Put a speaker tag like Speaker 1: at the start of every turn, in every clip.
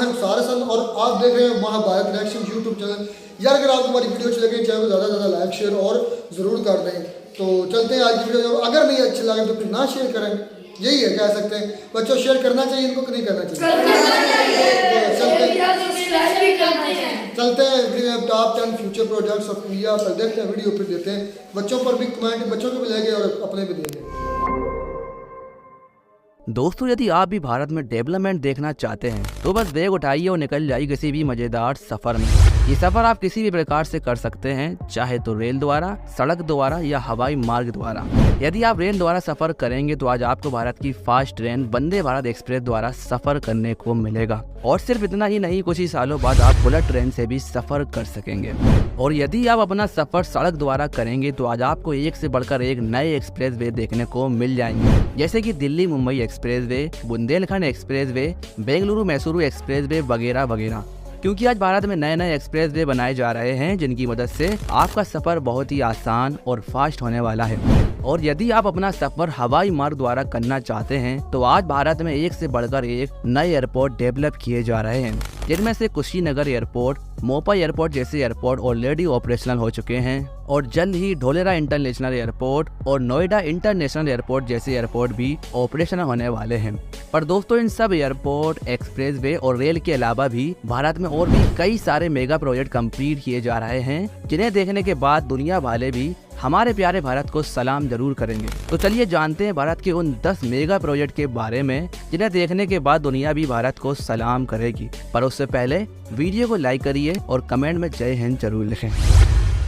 Speaker 1: महम सारसन और आप देख रहे हैं महाभारत रिएक्शन यूट्यूब चैनल। यार अगर आपको हमारी वीडियो अच्छी लगे चैनल को ज़्यादा से ज़्यादा लाइक शेयर और ज़रूर कर दें। तो चलते हैं आज की वीडियो। अगर नहीं अच्छी लगे तो फिर ना शेयर करें, यही है कह सकते हैं। बच्चों शेयर करना चाहिए इनको कि नहीं करना चाहिए? चलते हैं top 10 future projects of India पर देखते हैं वीडियो, फिर देते हैं बच्चों पर भी कमेंट, बच्चों को भी लेंगे और अपने भी देंगे।
Speaker 2: दोस्तों यदि आप भी भारत में डेवलपमेंट देखना चाहते हैं तो बस बैग उठाइए और निकल जाइए किसी भी मजेदार सफर में। ये सफर आप किसी भी प्रकार से कर सकते हैं, चाहे तो रेल द्वारा, सड़क द्वारा या हवाई मार्ग द्वारा। यदि आप रेल द्वारा सफर करेंगे तो आज आपको भारत की fast train Vande Bharat express द्वारा सफर करने को मिलेगा। और सिर्फ इतना ही नहीं, कुछ ही सालों बाद आप बुलेट ट्रेन से भी सफर कर सकेंगे। और यदि आप अपना सफर सड़क द्वारा करेंगे तो आज आपको एक से बढ़कर एक नए एक्सप्रेस वे देखने को मिल जाएंगे, जैसे कि Delhi Mumbai express way, Bundelkhand express way, Bengaluru Mysuru express way वगैरह वगैरह। क्योंकि आज भारत में नए नए एक्सप्रेस वे बनाए जा रहे हैं जिनकी मदद से आपका सफर बहुत ही आसान और फास्ट होने वाला है। और यदि आप अपना सफर हवाई मार्ग द्वारा करना चाहते हैं तो आज भारत में एक से बढ़कर एक नए एयरपोर्ट डेवलप किए जा रहे हैं, जिनमें से कुशीनगर एयरपोर्ट, मोपा एयरपोर्ट जैसे एयरपोर्ट ऑलरेडी ऑपरेशनल हो चुके हैं और जल्द ही ढोलेरा इंटरनेशनल एयरपोर्ट और नोएडा इंटरनेशनल एयरपोर्ट जैसे एयरपोर्ट भी ऑपरेशनल होने वाले हैं। पर दोस्तों इन सब एयरपोर्ट, एक्सप्रेसवे और रेल के अलावा भी भारत में और भी कई सारे मेगा प्रोजेक्ट कंप्लीट किए जा रहे हैं, जिन्हें देखने के बाद दुनिया वाले भी हमारे प्यारे भारत को सलाम जरूर करेंगे। तो चलिए जानते हैं भारत के उन 10 मेगा प्रोजेक्ट के बारे में जिन्हें देखने के बाद दुनिया भी भारत को सलाम करेगी। पर उससे पहले वीडियो को लाइक करिए और कमेंट में जय हिंद जरूर लिखें।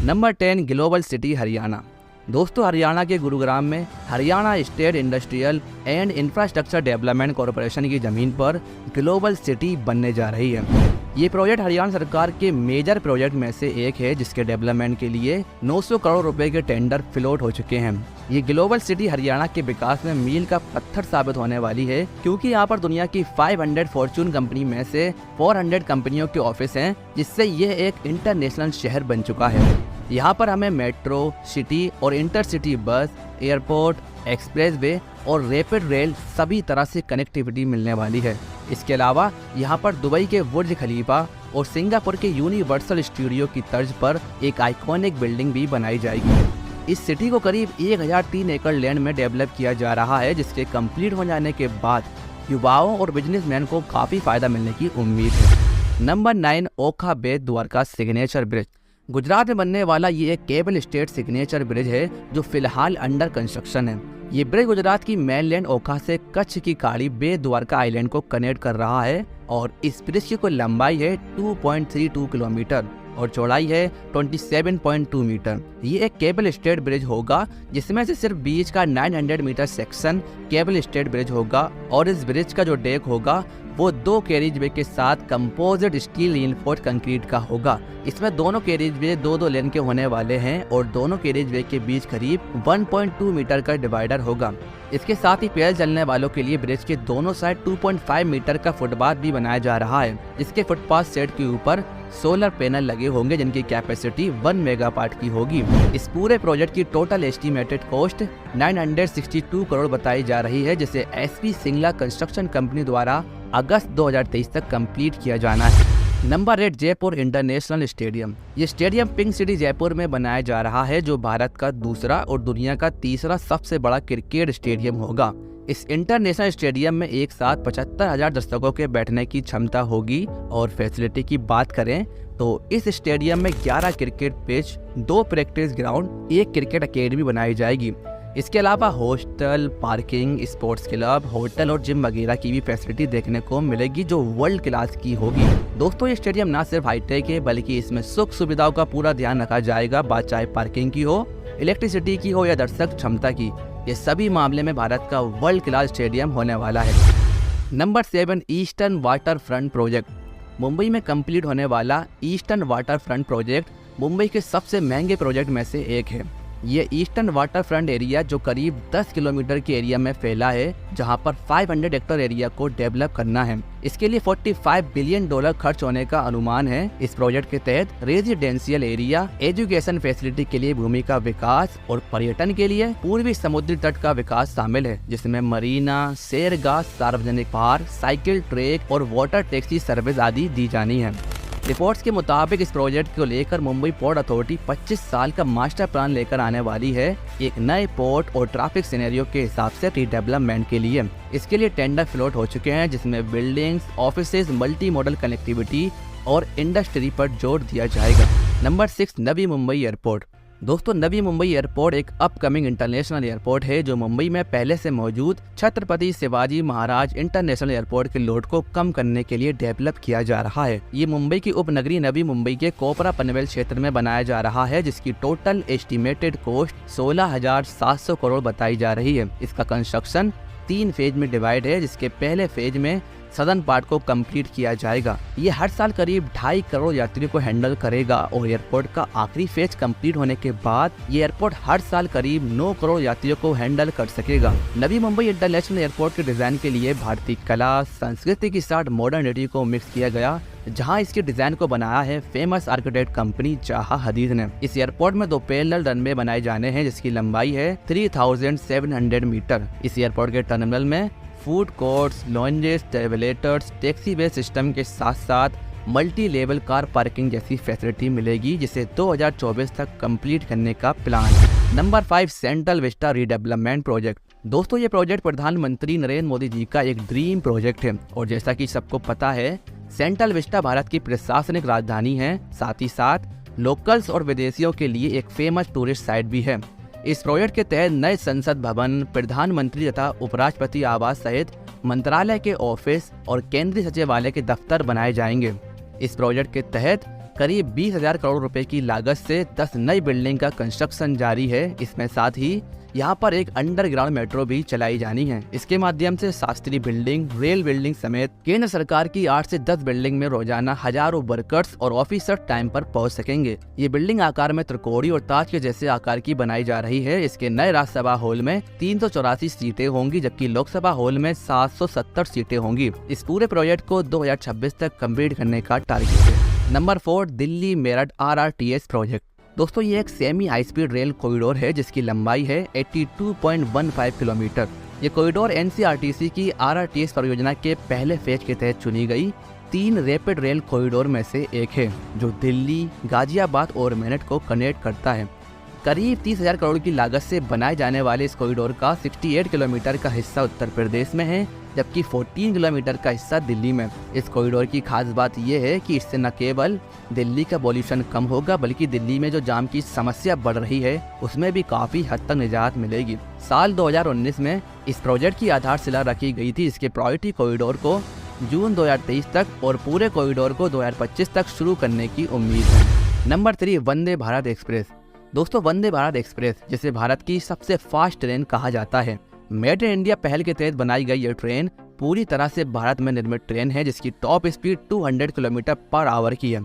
Speaker 2: Number 10, global city Haryana. दोस्तों हरियाणा के गुरुग्राम में Haryana state industrial and infrastructure development corporation की जमीन पर ग्लोबल सिटी बनने जा रही है। ये प्रोजेक्ट हरियाणा सरकार के मेजर प्रोजेक्ट में से एक है, जिसके डेवलपमेंट के लिए 900 करोड़ रुपए के टेंडर फ्लोट हो चुके हैं। ये ग्लोबल सिटी हरियाणा के विकास में मील का पत्थर साबित होने वाली है, क्योंकि यहाँ पर दुनिया की 500 फॉर्च्यून कंपनी में से 400 कंपनियों के ऑफिस हैं, जिससे ये एक इंटरनेशनल शहर बन चुका है। यहाँ पर हमें मेट्रो, सिटी और इंटरसिटी बस, एयरपोर्ट, एक्सप्रेसवे और रैपिड रेल सभी तरह से कनेक्टिविटी मिलने वाली है। इसके अलावा यहाँ पर दुबई के बुर्ज खलीफा और सिंगापुर के यूनिवर्सल स्टूडियो की तर्ज पर एक आइकॉनिक बिल्डिंग भी बनाई जाएगी। इस सिटी को करीब 1003 एकड़ लैंड में डेवलप किया जा रहा है, जिसके कंप्लीट हो जाने के बाद युवाओं और बिजनेसमैन को काफ़ी फायदा मिलने की उम्मीद है। नंबर 9, ओखा बेट द्वारका सिग्नेचर ब्रिज। गुजरात में बनने वाला ये एक केबल स्टेट सिग्नेचर ब्रिज है जो फिलहाल अंडर कंस्ट्रक्शन है। ये ब्रिज गुजरात की मेनलैंड ओखा से कच्छ की खाड़ी बेट द्वारका आइलैंड को कनेक्ट कर रहा है और इस ब्रिज की कुल लंबाई है 2.32 किलोमीटर और चौड़ाई है 27.2 मीटर। ये एक केबल स्टेट ब्रिज होगा, जिसमें से सिर्फ बीच का 900 metre section cable stayed bridge होगा और इस ब्रिज का जो डेक होगा वो 2 कैरिज वे के साथ कंपोजिट स्टील रिइंफोर्स कंक्रीट का होगा। इसमें दोनों कैरिज वे 2-2 लेन के होने वाले हैं और दोनों कैरिज वे के बीच करीब 1.2 मीटर का डिवाइडर होगा। इसके साथ ही पैदल चलने वालों के लिए ब्रिज के दोनों साइड 2.5 मीटर का फुटपाथ भी बनाया जा रहा है, जिसके फुटपाथ सेट के ऊपर सोलर पैनल लगे होंगे जिनकी कैपेसिटी 1 मेगावाट की होगी। इस पूरे प्रोजेक्ट की टोटल एस्टिमेटेड कॉस्ट 962 करोड़ बताई जा रही है, जिसे एसपी सिंगला कंस्ट्रक्शन कंपनी द्वारा अगस्त 2023 तक कंप्लीट किया जाना है। Number 8, Jaipur international stadium. ये स्टेडियम पिंक सिटी जयपुर में बनाया जा रहा है, जो भारत का दूसरा और दुनिया का तीसरा सबसे बड़ा क्रिकेट स्टेडियम होगा। इस इंटरनेशनल स्टेडियम में एक साथ 75,000 दर्शकों के बैठने की क्षमता होगी। और फैसिलिटी की बात करें तो इस स्टेडियम में 11 cricket pitch, 2 practice ground, 1 cricket academy बनाई जाएगी। इसके अलावा hostel, parking, sports club, hotel और जिम वगैरह की भी फैसिलिटी देखने को मिलेगी, जो वर्ल्ड क्लास की होगी। दोस्तों ये स्टेडियम ना सिर्फ हाईटेक है, बल्कि इसमें सुख सुविधाओं का पूरा ध्यान रखा जाएगा। बात चाहे पार्किंग की हो, इलेक्ट्रिसिटी की हो या दर्शक क्षमता की, ये सभी मामले में भारत का वर्ल्ड क्लास स्टेडियम होने वाला है। Number 7, eastern water front project. Mumbai में कंप्लीट होने वाला eastern water front project Mumbai के सबसे महंगे प्रोजेक्ट में से एक है। ये ईस्टर्न वाटर फ्रंट एरिया जो करीब 10 किलोमीटर के एरिया में फैला है, जहां पर 500 हेक्टेयर एरिया को डेवलप करना है। इसके लिए $45 बिलियन खर्च होने का अनुमान है। इस प्रोजेक्ट के तहत रेजिडेंशियल एरिया, एजुकेशन फैसिलिटी के लिए भूमि का विकास और पर्यटन के लिए पूर्वी समुद्री तट का विकास शामिल है, जिसमें मरीना, सैरगाह, सार्वजनिक पार्क, साइकिल ट्रैक और वाटर टैक्सी सर्विस आदि दी जानी है। रिपोर्ट्स के मुताबिक इस प्रोजेक्ट को लेकर मुंबई पोर्ट अथॉरिटी 25 साल का मास्टर प्लान लेकर आने वाली है, एक नए पोर्ट और ट्रैफिक सिनेरियो के हिसाब से रीडेवलपमेंट के लिए। इसके लिए टेंडर फ्लोट हो चुके हैं, जिसमें buildings, offices, multi modal connectivity और इंडस्ट्री पर जोर दिया जाएगा। Number 6, Navi Mumbai airport. दोस्तों, नवी मुंबई एयरपोर्ट एक अपकमिंग इंटरनेशनल एयरपोर्ट है जो मुंबई में पहले से मौजूद छत्रपति शिवाजी महाराज इंटरनेशनल एयरपोर्ट के लोड को कम करने के लिए डेवलप किया जा रहा है। ये मुंबई की उपनगरी नवी मुंबई के कोपरा पनवेल क्षेत्र में बनाया जा रहा है, जिसकी टोटल एस्टिमेटेड कॉस्ट 16,700 करोड़ बताई जा रही है। इसका कंस्ट्रक्शन 3 फेज में डिवाइड है, जिसके पहले फेज में सदर्न पार्ट को कंप्लीट किया जाएगा। ये हर साल करीब 2.5 करोड़ यात्रियों को हैंडल करेगा और एयरपोर्ट का आखिरी फेज कंप्लीट होने के बाद ये एयरपोर्ट हर साल करीब 9 करोड़ यात्रियों को हैंडल कर सकेगा। नवी मुंबई इंटरनेशनल एयरपोर्ट के डिजाइन के लिए भारतीय कला, संस्कृति के साथ मॉडर्निटी को मिक्स किया गया, जहां इसके डिजाइन को बनाया है फेमस आर्किटेक्ट कंपनी जाहा हदीद ने। इस एयरपोर्ट में 2 पैरेलल रनवे बनाए जाने हैं, जिसकी लंबाई है 3700 मीटर। इस एयरपोर्ट के टर्मिनल में फूड कोर्ट्स, लॉन्जेस, ट्रेवलेटर्स, टैक्सी वे सिस्टम के साथ साथ मल्टी लेवल कार पार्किंग जैसी फैसिलिटी मिलेगी, जिसे 2024 तक कंप्लीट करने का प्लान है। Number 5, central Vista redevelopment project. दोस्तों, ये प्रोजेक्ट प्रधानमंत्री नरेंद्र मोदी जी का एक ड्रीम प्रोजेक्ट है और जैसा कि सबको पता है, सेंट्रल विस्टा भारत की प्रशासनिक राजधानी है, साथ ही साथ लोकल्स और विदेशियों के लिए एक फेमस टूरिस्ट साइट भी है। इस प्रोजेक्ट के तहत नए संसद भवन, प्रधानमंत्री तथा उपराष्ट्रपति आवास सहित मंत्रालय के ऑफिस और केंद्रीय सचिवालय के दफ्तर बनाए जाएंगे। इस प्रोजेक्ट के तहत करीब 20,000 करोड़ रुपए की लागत से 10 नई बिल्डिंग का कंस्ट्रक्शन जारी है। इसमें साथ ही यहाँ पर एक अंडरग्राउंड मेट्रो भी चलाई जानी है। इसके माध्यम से शास्त्रीय बिल्डिंग, रेल बिल्डिंग समेत केंद्र सरकार की 8 से 10 बिल्डिंग में रोजाना हजारों वर्कर्स और ऑफिसर टाइम पर पहुंच सकेंगे। ये बिल्डिंग आकार में त्रिकोणी और ताज के जैसे आकार की बनाई जा रही है। इसके नए राज्यसभा हॉल में 384 सीटें होंगी, जबकि लोकसभा हॉल में 770 सीटें होंगी। इस पूरे प्रोजेक्ट को 2026 तक कम्प्लीट करने का टारगेट है। Number 4, Delhi Meerut RRTS project. दोस्तों, ये एक semi high speed rail corridor है जिसकी लंबाई है 82.15 किलोमीटर। ये कॉरिडोर NCRTC की RRTS परियोजना के पहले फेज के तहत चुनी गई 3 रैपिड रेल कॉरिडोर में से एक है, जो दिल्ली, गाजियाबाद और मेरठ को कनेक्ट करता है। करीब 30,000 करोड़ की लागत से बनाए जाने वाले इस कॉरिडोर का 68 किलोमीटर का हिस्सा उत्तर प्रदेश में है, जबकि 14 किलोमीटर का हिस्सा दिल्ली में। इस कॉरिडोर की खास बात यह है कि इससे न केवल दिल्ली का पॉल्यूशन कम होगा, बल्कि दिल्ली में जो जाम की समस्या बढ़ रही है उसमें भी काफ़ी हद तक निजात मिलेगी। साल 2019 में इस प्रोजेक्ट की आधारशिला रखी गई थी। इसके प्रायोरिटी कॉरिडोर को जून 2023 तक और पूरे कॉरिडोर को 2025 तक शुरू करने की उम्मीद है। Number 3, Vande Bharat express. दोस्तों, वंदे भारत एक्सप्रेस, जिसे भारत की सबसे फास्ट ट्रेन कहा जाता है, मेड इन इंडिया पहल के तहत बनाई गई यह ट्रेन पूरी तरह से भारत में निर्मित ट्रेन है, जिसकी top speed 200 kilometre per hour की है।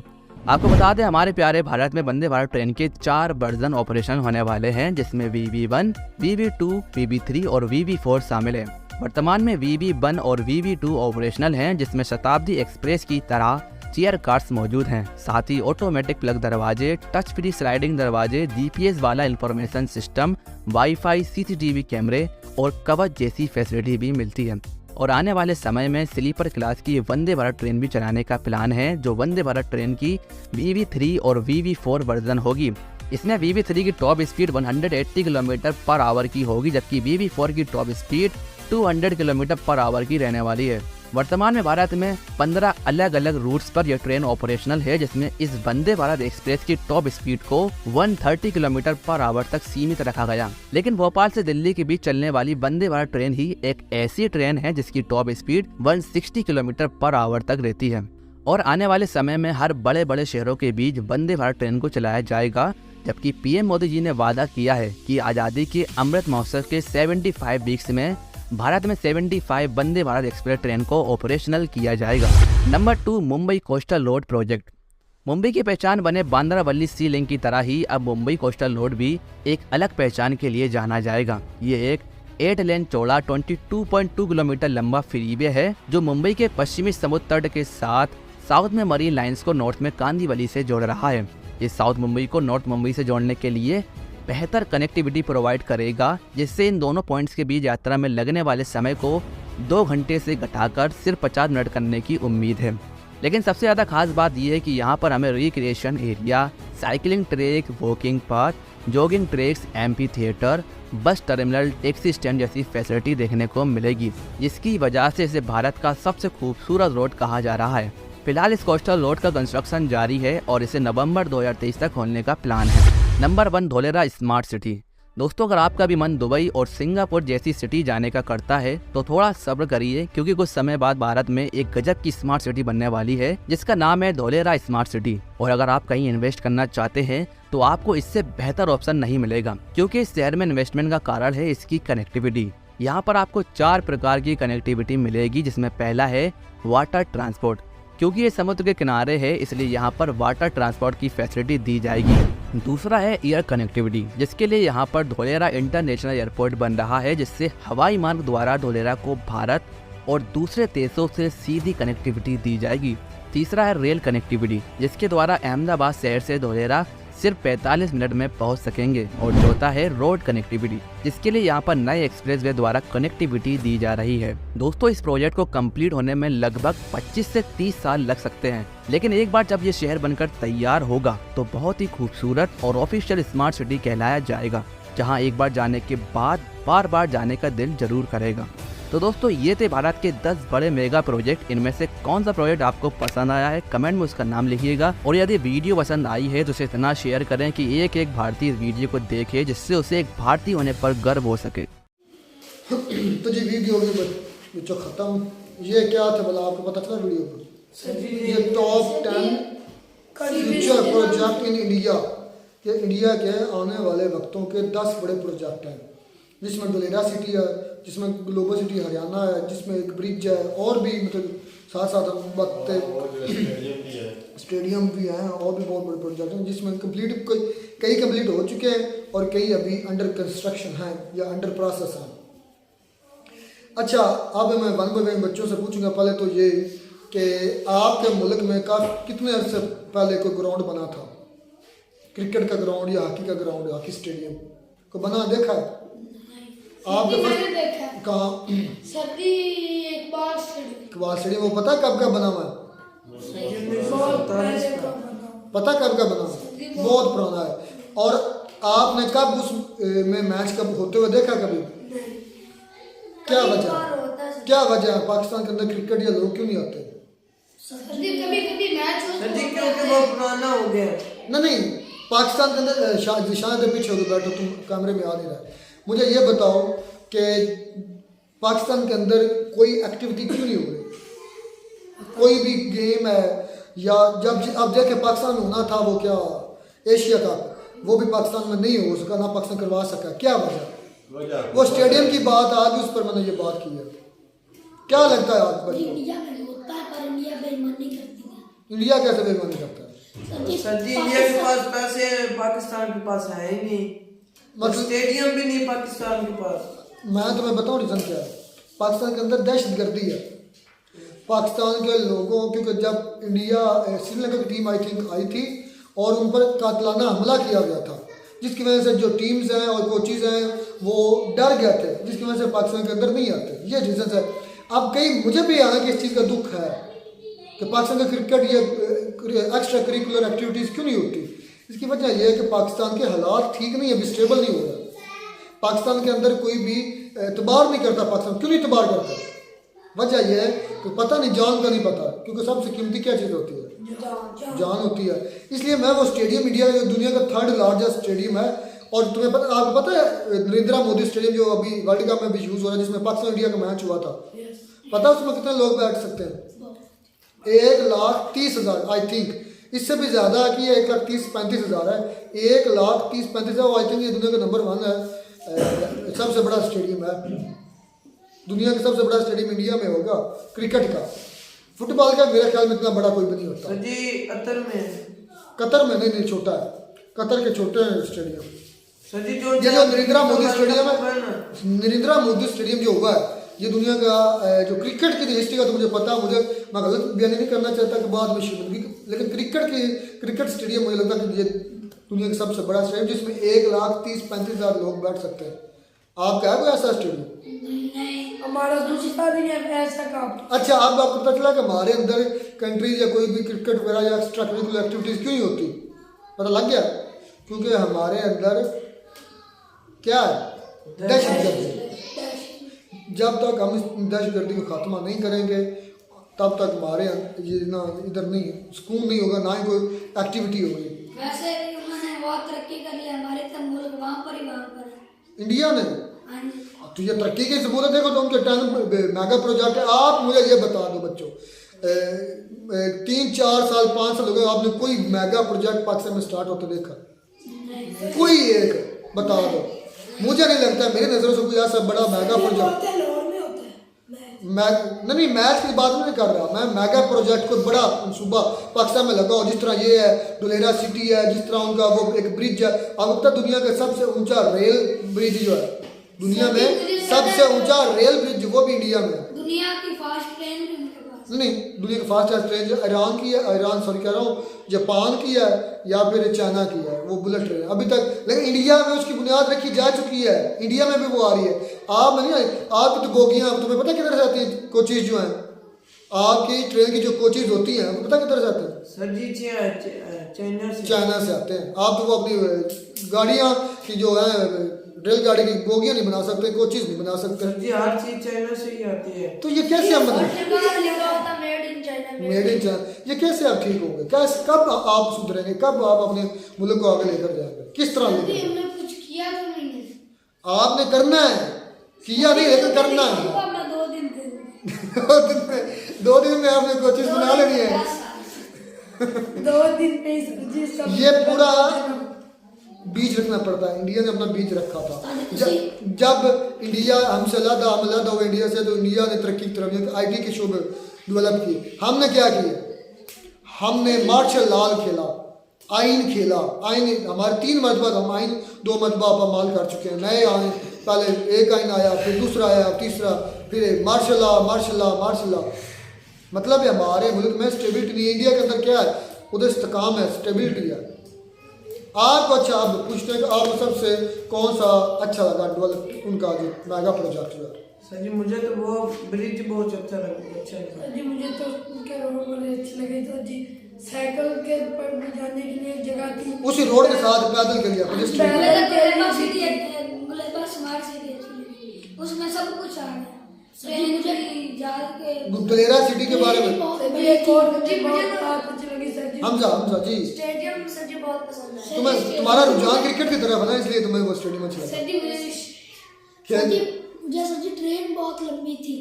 Speaker 2: आपको बता दें, हमारे प्यारे भारत में वंदे भारत ट्रेन के 4 वर्जन ऑपरेशन होने वाले हैं, जिसमें VV1, VV2, VV3 और VV4 शामिल है। वर्तमान में VV1 और VV2 ऑपरेशनल हैं, जिसमें शताब्दी एक्सप्रेस की तरह चेयर कार्स मौजूद हैं। साथ ही ऑटोमेटिक प्लग दरवाजे, टच फ्री स्लाइडिंग दरवाजे, GPS वाला इंफॉर्मेशन सिस्टम, वाईफाई, CCTV कैमरे और कवच जैसी फैसिलिटी भी मिलती है। और आने वाले समय में स्लीपर क्लास की वंदे भारत ट्रेन भी चलाने का प्लान है, जो वंदे भारत ट्रेन की VV3 और VV4 वर्जन होगी। इसमें VV3 की top speed 180 kilometre per hour की होगी, जबकि VV4 की top speed 200 kilometre per hour की रहने वाली है। वर्तमान में भारत में 15 अलग अलग रूट्स पर यह ट्रेन ऑपरेशनल है, जिसमें इस वंदे भारत एक्सप्रेस की टॉप स्पीड को 130 किलोमीटर पर आवर तक सीमित रखा गया। लेकिन भोपाल से दिल्ली के बीच चलने वाली वंदे भारत ट्रेन ही एक ऐसी ट्रेन है जिसकी top speed 160 kilometre per hour तक रहती है। और आने वाले समय में हर बड़े बड़े शहरों के बीच वंदे भारत ट्रेन को चलाया जाएगा, जबकि PM मोदी जी ने वादा किया है कि आज़ादी के अमृत महोत्सव के 75 वीक्स में भारत में 75 वंदे भारत एक्सप्रेस ट्रेन को ऑपरेशनल किया जाएगा। Number 2, Mumbai coastal road project. Mumbai की पहचान बने बांद्रावली सी लिंक की तरह ही अब मुंबई कोस्टल रोड भी एक अलग पहचान के लिए जाना जाएगा। ये एक 8 लेन चौड़ा 22.2 किलोमीटर लंबा फ्रीवे है जो मुंबई के पश्चिमी समुद्र तट के साथ साउथ में मरीन लाइंस को नॉर्थ में कांदिवली से जोड़ रहा है। ये साउथ मुंबई को नॉर्थ मुंबई से जोड़ने के लिए बेहतर कनेक्टिविटी प्रोवाइड करेगा, जिससे इन दोनों पॉइंट्स के बीच यात्रा में लगने वाले समय को 2 घंटे से घटाकर सिर्फ 50 मिनट करने की उम्मीद है। लेकिन सबसे ज़्यादा खास बात यह है कि यहाँ पर हमें recreation area, cycling track, walking path, jogging tracks, amphi theatre, bus terminal, taxi stand जैसी फैसिलिटी देखने को मिलेगी, जिसकी वजह से इसे भारत का सबसे खूबसूरत रोड कहा जा रहा है। फिलहाल इस कोस्टल रोड का कंस्ट्रक्शन जारी है और इसे नवंबर 2023 तक खोलने का प्लान है। Number 1, Dholera smart city. दोस्तों, अगर आपका भी मन दुबई और सिंगापुर जैसी सिटी जाने का करता है तो थोड़ा सब्र करिए, क्योंकि कुछ समय बाद भारत में एक गजब की स्मार्ट सिटी बनने वाली है जिसका नाम है धोलेरा स्मार्ट सिटी। और अगर आप कहीं इन्वेस्ट करना चाहते हैं तो आपको इससे बेहतर ऑप्शन नहीं मिलेगा, क्योंकि इस शहर में इन्वेस्टमेंट का कारण है इसकी कनेक्टिविटी। यहाँ पर आपको 4 प्रकार की कनेक्टिविटी मिलेगी, जिसमें पहला है वाटर ट्रांसपोर्ट। क्योंकि ये समुद्र के किनारे है इसलिए यहाँ पर वाटर ट्रांसपोर्ट की फैसिलिटी दी जाएगी। दूसरा है एयर कनेक्टिविटी, जिसके लिए यहाँ पर धोलेरा इंटरनेशनल एयरपोर्ट बन रहा है, जिससे हवाई मार्ग द्वारा धोलेरा को भारत और दूसरे देशों से सीधी कनेक्टिविटी दी जाएगी। तीसरा है रेल कनेक्टिविटी, जिसके द्वारा अहमदाबाद शहर से धोलेरा सिर्फ 45 मिनट में पहुंच सकेंगे। और चौथा है रोड कनेक्टिविटी, जिसके लिए यहाँ पर नए एक्सप्रेसवे द्वारा कनेक्टिविटी दी जा रही है। दोस्तों, इस प्रोजेक्ट को कंप्लीट होने में लगभग 25 से 30 साल लग सकते हैं, लेकिन एक बार जब ये शहर बनकर तैयार होगा तो बहुत ही खूबसूरत और ऑफिशियल स्मार्ट सिटी कहलाया जाएगा, जहाँ एक बार जाने के बाद बार बार जाने का दिल जरूर करेगा। तो दोस्तों, ये थे भारत के 10 बड़े मेगा प्रोजेक्ट। इनमें से कौन सा प्रोजेक्ट आपको पसंद आया है, कमेंट में उसका नाम लिखिएगा। और यदि वीडियो पसंद आई है तो उसे इतना शेयर करें कि एक एक भारतीय इस वीडियो को देखे, जिससे उसे एक भारतीय होने पर गर्व हो सके।
Speaker 1: तो जी वीडियो बच्चों खत्म। ये क्या था भला, आपको पता चला वीडियो को? ये top 10 future project in India, ये इंडिया के आने वाले वक्तों के 10 बड़े प्रोजेक्ट हैं, जिसमें धोलेरा सिटी है, जिसमें ग्लोबल सिटी हरियाणा है, जिसमें एक ब्रिज है, और भी मतलब साथ साथ हम बात स्टेडियम भी हैं, और भी बहुत बड़े प्रोजेक्ट हैं, जिसमें कई कंप्लीट हो चुके हैं और कई अभी अंडर कंस्ट्रक्शन हैं या अंडर प्रोसेस हैं। अच्छा, अब मैं वन बाय वन बच्चों से पूछूंगा। पहले तो ये कि आपके मुल्क में कितने अर्से पहले कोई ग्राउंड बना था, क्रिकेट का ग्राउंड या हॉकी का ग्राउंड, हॉकी स्टेडियम को बना देखा है आपके पास? कहाँ?
Speaker 3: सर्दी इकबाल
Speaker 1: स्टेडियम। वो पता कब का बना हुआ है? पता कब का बना हुआ है? बहुत पुराना है। और आपने कब उस में मैच कब होते हुए देखा कभी? क्या वजह है पाकिस्तान के अंदर क्रिकेट या लोग क्यों नहीं आते?
Speaker 3: कभी मैच
Speaker 4: क्योंकि वो पुराना हो गया।
Speaker 1: नहीं, पाकिस्तान के अंदर शायद पीछे हो बैठो, तुम कैमरे में आ नहीं रहा। मुझे ये बताओ कि पाकिस्तान के अंदर कोई एक्टिविटी क्यों नहीं हो रही? कोई भी गेम है या जब अब देखे पाकिस्तान होना था वो क्या एशिया कप, वो भी पाकिस्तान में नहीं हो सका, ना पाकिस्तान करवा सका। क्या वजह? वो स्टेडियम की बात आज उस पर मैंने ये बात की है। क्या लगता है आज बच्चों?
Speaker 3: इंडिया में होता है पर इंडिया बेईमानी करती है।
Speaker 1: इंडिया कैसे बेईमानी करता है?
Speaker 4: सर जी, इंडिया के पास पैसे पाकिस्तान के पास है ही नहीं, मतलब स्टेडियम भी नहीं पाकिस्तान के पास।
Speaker 1: मैं तुम्हें बताऊं रीज़न क्या है। पाकिस्तान के अंदर दहशतगर्दी है। पाकिस्तान के लोगों, क्योंकि जब इंडिया श्रीलंका की टीम आई थिंक आई थी और उन पर कातलाना हमला किया गया था, जिसकी वजह से जो टीम्स हैं और कोचेज़ हैं वो डर गए थे, जिसकी वजह से पाकिस्तान के अंदर नहीं आते। ये रीज़न है। अब कई मुझे भी हालांकि इस चीज़ का दुख है कि पाकिस्तान का क्रिकेट ये एक्स्ट्रा करिकुलर एक्टिविटीज़ क्यों नहीं होती। इसकी वजह यह है कि पाकिस्तान के हालात ठीक नहीं है, अभी स्टेबल नहीं हो रहा। पाकिस्तान के अंदर कोई भी एतबार नहीं करता। पाकिस्तान क्यों नहीं एतबार करता? वजह यह है कि पता नहीं, जान का नहीं पता, क्योंकि सबसे कीमती क्या चीज़ होती है? जान होती है। इसलिए मैं वो स्टेडियम इंडिया का दुनिया का 3rd लार्जेस्ट स्टेडियम है। और तुम्हें पता, आपको पता है नरेंद्र मोदी स्टेडियम जो अभी वर्ल्ड कप में भी यूज़ हो रहा है, जिसमें पाकिस्तान इंडिया का मैच हुआ था, पता उसमें कितने लोग बैठ सकते हैं? 1,30,000 आई थिंक, इससे भी ज़्यादा है कि ये 1,30,000-35,000 है। 1,30,000-35,000 आई थिंक ये दुनिया का नंबर 1 है, सबसे बड़ा स्टेडियम है। दुनिया का सबसे बड़ा स्टेडियम इंडिया में होगा क्रिकेट का। फुटबॉल का मेरे ख्याल में इतना बड़ा कोई भी नहीं होता।
Speaker 4: जी अतर में
Speaker 1: कतर में नहीं छोटा है, कतर के छोटे हैं स्टेडियम।
Speaker 4: सर जी जो
Speaker 1: ये जो नरेंद्र मोदी स्टेडियम
Speaker 4: है
Speaker 1: है, नरेंद्र मोदी स्टेडियम जो हुआ है, ये दुनिया का जो क्रिकेट की हिस्ट्री का तो मुझे पता, मुझे मैं गलत बयानी नहीं करना चाहता कि बाद में शुरू, लेकिन क्रिकेट स्टेडियम मुझे लगता है कि ये दुनिया का सबसे बड़ा स्टेडियम जिसमें 1,30,35,000 लोग बैठ सकते हैं। आपका है कोई ऐसा स्टेडियम?
Speaker 3: हमारा दूसरा भी है ऐसा काम।
Speaker 1: अच्छा, अब आपको पता चला कि हमारे अंदर कंट्रीज या कोई भी क्रिकेट वगैरह या एक्स्ट्रा करिकुलर एक्टिविटीज क्यों नहीं होती? पता लग गया? क्योंकि हमारे अंदर क्या है? दहशतगर्दी। जब तक हम इस दहशतगर्दी को खात्मा नहीं करेंगे तब तक हमारे ये ना इधर नहीं सुकून नहीं होगा, ना ही कोई एक्टिविटी होगी।
Speaker 3: वैसे भी उन्होंने बहुत तरक्की कर लिया, हमारे तो मुल्क वहाँ पर ही वहाँ पर है।
Speaker 1: इंडिया ने
Speaker 3: हाँ जी।
Speaker 1: तो ये तरक्की की सबूत देखो तो उनके 10 मेगा प्रोजेक्ट है। आप मुझे ये बता दो बच्चों, 3-4 साल 5 साल हो गए, आपने कोई मेगा प्रोजेक्ट पाकिस्तान में स्टार्ट होते देखा? कोई एक बता दो। मुझे नहीं लगता, मेरी नज़रों से कोई ऐसा बड़ा मेगा प्रोजेक्ट नहीं, मैच की बात नहीं कर रहा मैं, मेगा प्रोजेक्ट कोई बड़ा मनसूबा पाकिस्तान में लगा हो, जिस तरह ये है डुलेरा सिटी है, जिस तरह उनका वो एक ब्रिज है। अब तक दुनिया का सबसे ऊंचा रेल ब्रिज जो है, दुनिया में सबसे ऊंचा रेल ब्रिज वो भी इंडिया में है।
Speaker 3: दुनिया की फास्ट ट्रेन भी उनके पास।
Speaker 1: नहीं, दुनिया की फास्टेस्ट ट्रेन जो ईरान की है, ईरान सॉरी कह रहा हूँ, जापान की है या फिर चाइना की है, वो बुलेट ट्रेन अभी तक, लेकिन इंडिया में उसकी बुनियाद रखी जा चुकी है, इंडिया में भी वो आ रही है। आप नहीं, आपकी तो बोगियाँ तुम्हें पता किधर से आती हैं? कोचेज जो हैं आपकी ट्रेन की जो कोचेज होती हैं आपको पता किधर से आते हैं?
Speaker 4: सर जी
Speaker 1: चाइना से आते हैं। आप तो वो अपनी गाड़ियाँ की जो है रेलगाड़ी की बोगियाँ नहीं बना सकते, कोचेज नहीं बना सकते।
Speaker 4: सर जी हर चीज चाइना से ही आती है।
Speaker 1: तो ये कैसे हम बने?
Speaker 3: Made in China.
Speaker 1: Made in China, ये कैसे आप ठीक होंगे? कैसे, कब आप सुधरेंगे, कब आप अपने मुल्क को आगे लेकर जाएंगे, किस तरह लेकर जाएंगे?
Speaker 3: हमने कुछ किया तो नहीं है।
Speaker 1: आपने करना है, किया नहीं लेकिन करना है।
Speaker 3: मैं 2 दिन दे दूंगा।
Speaker 1: 2 दिन में आपने कोचेज बना लेनी है।
Speaker 3: 2 दिन पे
Speaker 1: ये पूरा बीज रखना पड़ता है। इंडिया ने अपना बीज रखा था। जब इंडिया हमसे अलग हुआ इंडिया से, तो इंडिया ने तरक्की की तरफ IT के शोबे डेवलप किए। हमने क्या किया? हमने मार्शल लॉ खेला, आइन खेला। आइन हमारे 3 मरतबा, हम आइन 2 मरतबा पामाल कर चुके हैं। नए आइन, पहले एक आइन आया, फिर दूसरा आया, तीसरा, फिर मार्शल लॉ। मतलब है हमारे मुल्क में स्टेबिलिटी नहीं है। इंडिया के अंदर क्या है? उधर इस्तेकाम है, स्टेबिलिटी है। आपको अच्छा, आप पूछते हैं कि आपको सबसे कौन सा अच्छा लगा डेवलप उनका जो मेगा प्रोजेक्ट हुआ?
Speaker 4: सर जी मुझे तो वो ब्रिज बहुत अच्छा लगा।
Speaker 3: जी मुझे तो उनके रोड बड़े अच्छे लगे। तो जी साइकिल के पर भी जाने के लिए एक जगह थी,
Speaker 1: उसी रोड के साथ पैदल के लिए
Speaker 3: उसमें सब कुछ आ गया।
Speaker 1: दुलेरा सिटी के बारे में हमजा जी,
Speaker 3: स्टेडियम सर जी बहुत पसंद है।
Speaker 1: तुम्हारा रुझान क्रिकेट की तरफ है ना, इसलिए तुम्हें वो स्टेडियम अच्छा लगा। क्या जी?
Speaker 3: मुझे सर जी ट्रेन बहुत लंबी थी।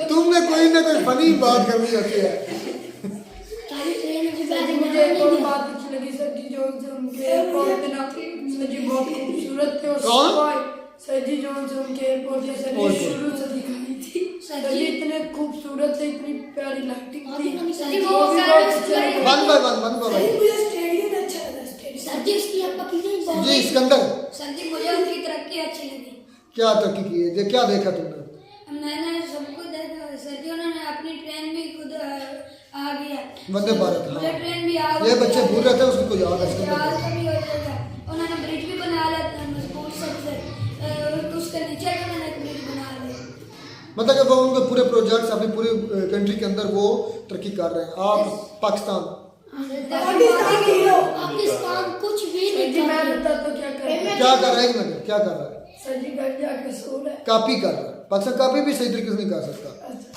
Speaker 1: तुमने कोई ना कोई फनी बात करनी होती है।
Speaker 3: मुझे एक और बात अच्छी लगी सर जी, जो उनके एयरपोर्ट पे ना सर जी बहुत खूबसूरत थे। और सर जी जो उनके एयरपोर्ट पे सर जी शुरू से दिखाई थी। सर जी इतने खूबसूरत थे, इतनी प्यारी लाइटिंग थी।
Speaker 1: वन बाय वन
Speaker 3: मुझे स्टेडियम अच्छा लगा। सर जी इसकी आपका
Speaker 1: जी सिकंदर,
Speaker 3: सर जी मुझे उनकी तरक्की अच्छी लगी।
Speaker 1: क्या तरक्की की है? क्या देखा तुमने?
Speaker 3: मैंने सब कुछ देखा सर जी। उन्होंने अपनी ट्रेन भी खुद आ गया,
Speaker 1: वंदे भारत।
Speaker 3: मुझे ट्रेन भी आ
Speaker 1: ये बच्चे भूल रहे थे, उसको याद है।
Speaker 3: उन्होंने ब्रिज भी बना लिया मजबूत सबसे, उसके नीचे भी उन्होंने एक ब्रिज बना लिया।
Speaker 1: मतलब कि वो उनके पूरे प्रोजेक्ट्स अपनी पूरी कंट्री के अंदर वो तरक्की कर रहे हैं। आप पाकिस्तान
Speaker 3: कुछ भी नहीं। मैं बता तो क्या कर रहा है?
Speaker 1: क्या कर रहा है? क्या कर रहा है?
Speaker 3: सर जी घर जाके सो रहा है।
Speaker 1: कॉपी कर रहा है। पाकिस्तान कॉपी भी सही तरीके से नहीं कर सकता,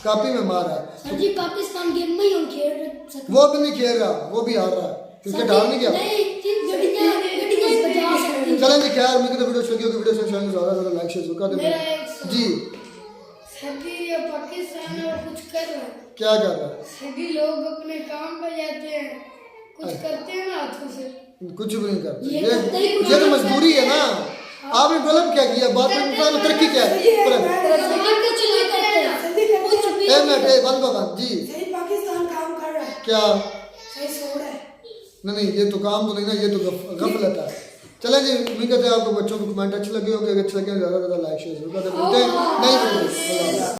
Speaker 1: कॉपी में मार रहा है।
Speaker 3: सर जी पाकिस्तान गेम में ही हम खेल सकते।
Speaker 1: वो भी नहीं खेल रहा, वो भी हार रहा है। क्रिकेट हार नहीं गया। चलें जी, खैर मुझे तो वीडियो अच्छी लगी होगी, वीडियो से ज़्यादा लाइक शेयर कर दें जी।
Speaker 3: सर जी ये पाकिस्तान और कुछ कर रहा है।
Speaker 1: क्या कर रहा है?
Speaker 3: सभी लोग अपने काम पर जाते हैं, कुछ करते हैं ना हाथों से।
Speaker 1: कुछ भी नहीं करते। ये तो मजबूरी है ना। आपने डेवलप क्या किया? बात में तरक्की क्या है? जी
Speaker 3: पाकिस्तान काम कर रहा है।
Speaker 1: क्या?
Speaker 3: सही सो रहा है।
Speaker 1: नहीं ये तो काम तो नहीं ना, ये तो गफलत है। चलें जी, उम्मीद करते हैं आपको बच्चों को कमेंट अच्छे लगे होंगे, अगर अच्छे लगे ज़्यादा लाइक शेयर जरूर कर दें। मिलते हैं नई वीडियो में।